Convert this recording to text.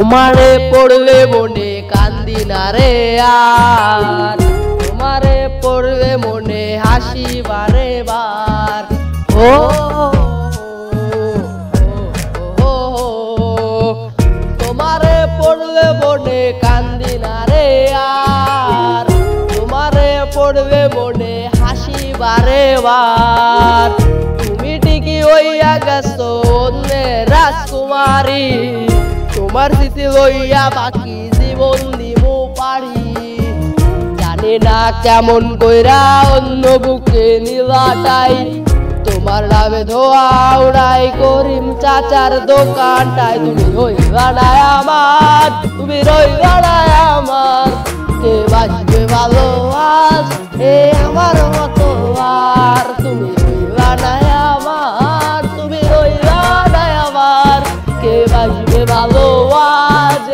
তোমারে পড়বে মনে কান্দি না রে আর, তোমারে পড়বে মনে হাসি বারে বার। ও তোমারে পড়বে মনে কান্দি না রে আর, তোমারে পড়বে মনে হাসি বারে বার। তুমি ঠিকই হইয়া গেছো অন্যের রাজকুমারী, তোমার স্মৃতি লইয়া বাকি জীবন দিমু পারি। জানি না কেমন কইরা অন্য বুকে নিলাটাই, তোমার নামে ধোয়া উড়াই করিম চাচার দোকানটায়। তুমি রইবা না আমার, তুমি রইবা না আমার, কে বাঁচবে ভালো আজ এ আমার মতো আর। তুমি রইবা না আমার, তুমি রইবা না আমার, কে বাঁচবে ভালো আজ।